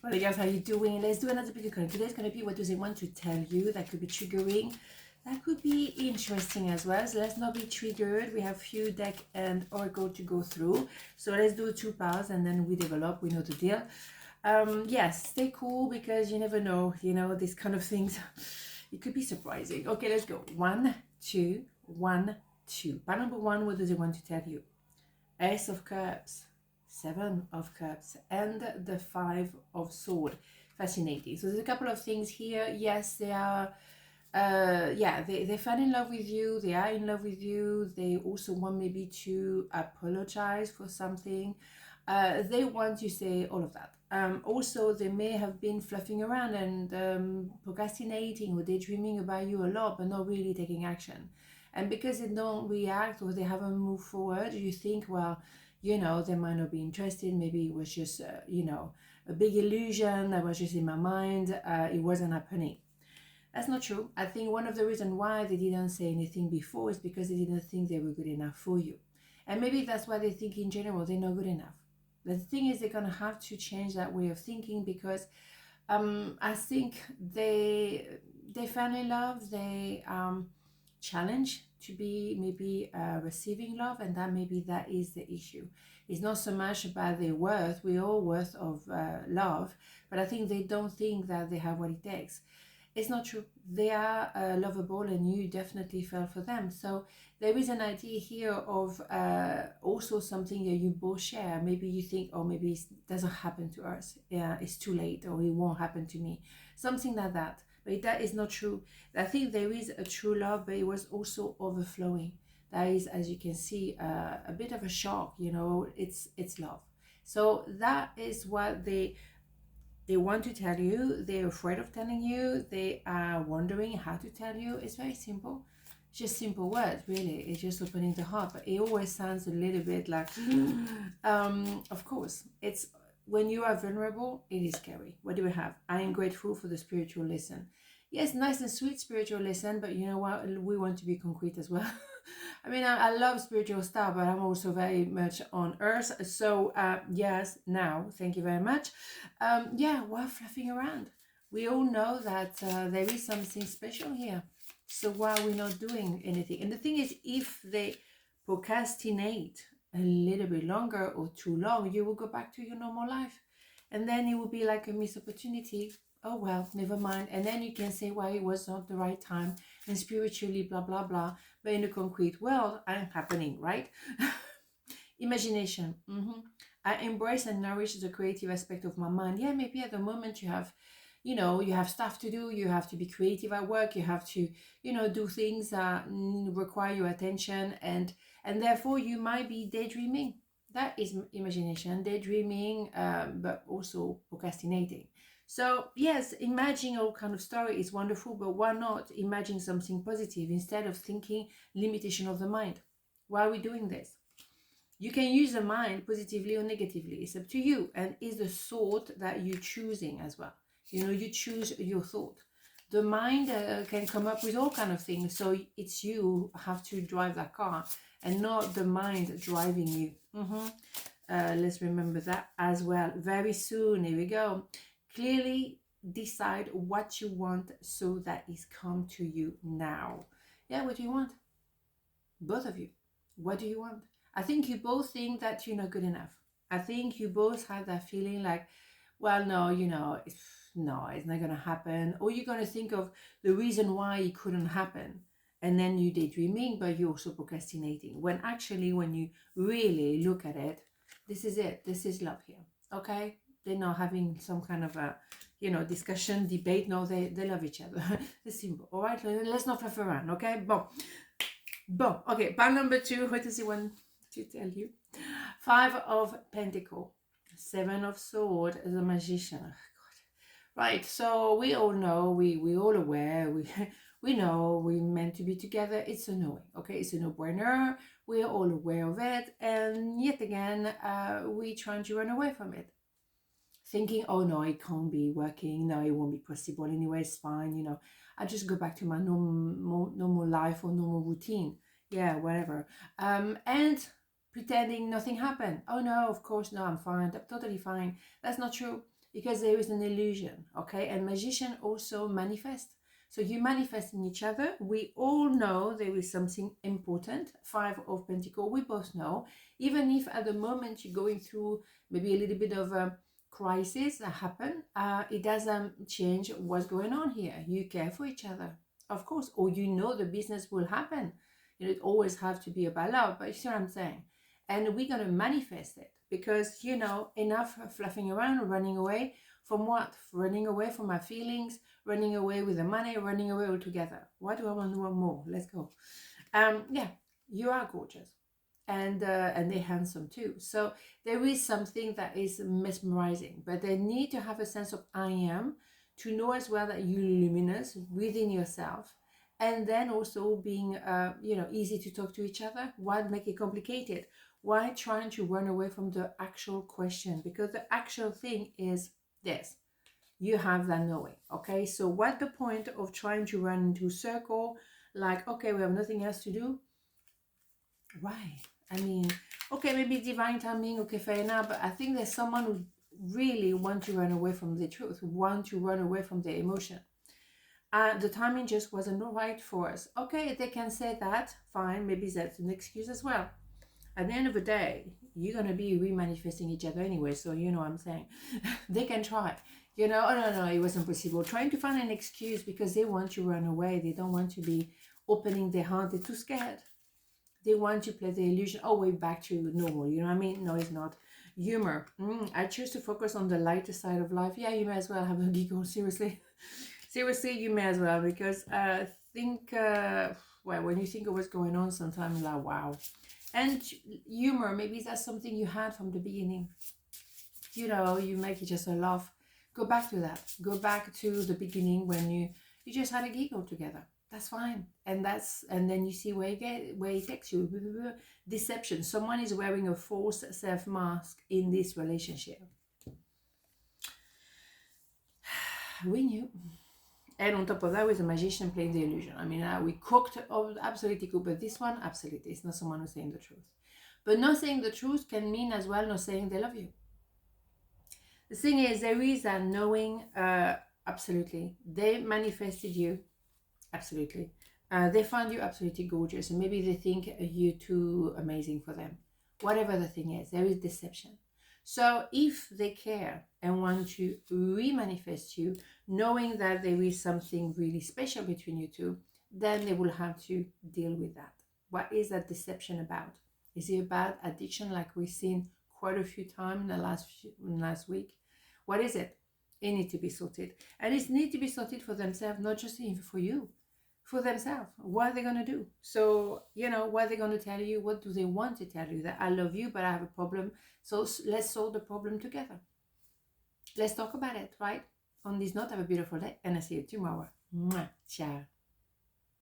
Hey guys, how you doing? Let's do another video card. Today's going to be what do they want to tell you. That could be triggering. That could be interesting as well. So let's not be triggered. We have few deck and oracle to go through. So let's do 2 piles and then we develop. We know the deal. Yes, stay cool because you never know. You know, these kind of things. It could be surprising. Okay, let's go. 1, 2, 1, 2. Pile number 1, what do they want to tell you? Ace of Cups, 7 of Cups, and the 5 of Swords. Fascinating. So there's a couple of things here. Yes, they are, yeah, they fell in love with you. They are in love with you. They also want maybe to apologize for something. They want to say all of that. Also, they may have been fluffing around and procrastinating or daydreaming about you a lot, but not really taking action. And because they don't react or they haven't moved forward, you think, well, you know, they might not be interested. Maybe it was just, you know, a big illusion that was just in my mind. It wasn't happening. That's not true. I think one of the reasons why they didn't say anything before is because they didn't think they were good enough for you. And maybe that's why they think in general they're not good enough. The thing is, they're going to have to change that way of thinking because I think they fell in love. They challenge to be maybe receiving love, and that maybe that is the issue. It's not so much about their worth. We're all worth of love, but I think they don't think that they have what it takes. It's not true. They are lovable, and you definitely fell for them. So there is an idea here of also something that you both share. Maybe you think, oh, maybe it doesn't happen to us. Yeah, it's too late, or it won't happen to me. Something like that. But that is not true. I think there is a true love, but it was also overflowing. That is, as you can see, a bit of a shock. You know, it's love. So that is what they want to tell you. They're afraid of telling you. They are wondering how to tell you. It's very simple. It's just simple words, really. It's just opening the heart. But it always sounds a little bit like, of course, it's when you are vulnerable, it is scary. What do we have? I am grateful for the spiritual lesson. Yes, nice and sweet spiritual lesson, but you know what? We want to be concrete as well. I mean, I love spiritual stuff, but I'm also very much on earth. So yes, now, thank you very much. Yeah, we're fluffing around. We all know that there is something special here. So why are we not doing anything? And the thing is, if they procrastinate a little bit longer or too long, you will go back to your normal life. And then it will be like a missed opportunity. Oh, well, never mind. And then you can say, well, it was not the right time. And spiritually, blah, blah, blah. But in the concrete world, I'm happening, right? Imagination. I embrace and nourish the creative aspect of my mind. Yeah, maybe at the moment you have, you know, you have stuff to do. You have to be creative at work. You have to, you know, do things that require your attention. And therefore you might be daydreaming. That is imagination, daydreaming, but also procrastinating. So yes, imagining all kind of story is wonderful, but why not imagine something positive instead of thinking limitation of the mind? Why are we doing this? You can use the mind positively or negatively. It's up to you, and it's the thought that you're choosing as well. You know, you choose your thought. The mind can come up with all kind of things, so it's you who have to drive that car and not the mind driving you. Let's remember that as well. Very soon, here we go. Clearly decide what you want so that is come to you now. Yeah, what do you want? Both of you. What do you want? I think you both think that you're not good enough. I think you both have that feeling like, well, no, you know, no, it's not going to happen. Or you're going to think of the reason why it couldn't happen. And then you're daydreaming, but you're also procrastinating. When actually, when you really look at it, this is it. This is love here. Okay? They're not having some kind of a, you know, discussion, debate. No, they love each other. It's simple. All right? Let's not fluff around. Okay? Bon. Okay. Pile number 2. What does he want to tell you? 5 of Pentacles. 7 of Swords. The Magician. Oh, God. Right. So we all know, we all aware, we know we're meant to be together. It's a knowing, okay? It's a no-brainer. We're all aware of it. And yet again, we're trying to run away from it. Thinking, oh no, it can't be working. No, it won't be possible. Anyway, it's fine. You know, I just go back to my normal life or normal routine. Yeah, whatever. And pretending nothing happened. Oh no, of course, no, I'm fine. I'm totally fine. That's not true. because there is an illusion, okay? And magician also manifest. So you manifest in each other. We all know there is something important. 5 of Pentacles, we both know. Even if at the moment you're going through maybe a little bit of a crisis that happen, it doesn't change what's going on here. You care for each other, of course, or you know the business will happen. You know, it always have to be about love, but you see what I'm saying? And we're going to manifest it because, you know, enough fluffing around, running away from what? Running away from my feelings, running away with the money, running away altogether. What do I want more? Let's go. Yeah, you are gorgeous. And they're handsome too. So there is something that is mesmerizing, but they need to have a sense of I am, to know as well that you're luminous within yourself. And then also being, you know, easy to talk to each other. Why make it complicated? Why trying to run away from the actual question? Because the actual thing is this. You have that knowing, okay? So what's the point of trying to run into a circle? Like, okay, we have nothing else to do. Why? I mean, okay, maybe divine timing, okay, fair enough. But I think there's someone who really want to run away from the truth, want to run away from the emotion. The timing just wasn't right for us. Okay, they can say that, fine, maybe that's an excuse as well. At the end of the day, you're going to be remanifesting each other anyway, so you know what I'm saying. They can try, you know, oh no, it wasn't possible. Trying to find an excuse because they want to run away. They don't want to be opening their heart. They're too scared. They want to play the illusion, oh, we're back to normal, you know what I mean? No, it's not. Humor. I choose to focus on the lighter side of life. Yeah, you may as well have a giggle, seriously. Seriously, you may as well, because think, well, when you think of what's going on, sometimes like, wow. And humor, maybe that's something you had from the beginning. You know, you make it just a laugh. Go back to that. Go back to the beginning when you just had a giggle together. That's fine. And then you see where it takes you. Deception. Someone is wearing a false self mask in this relationship. We knew. And on top of that, with a magician playing the illusion. I mean, we cooked, absolutely cooked, but this one, absolutely, it's not someone who's saying the truth. But not saying the truth can mean as well not saying they love you. The thing is, there is a knowing, absolutely. They manifested you, absolutely. They found you absolutely gorgeous, and maybe they think you're too amazing for them. Whatever the thing is, there is deception. So if they care and want to re-manifest you, knowing that there is something really special between you two, then they will have to deal with that. What is that deception about? Is it about addiction, like we've seen quite a few times in the last week? What is it? It needs to be sorted. And it needs to be sorted for themselves, not just for you. For themselves. What are they going to do? So, you know, what are they going to tell you? What do they want to tell you? That I love you, but I have a problem. So let's solve the problem together. Let's talk about it, right? On this note, have a beautiful day, and I'll see you tomorrow. Mwah. Ciao.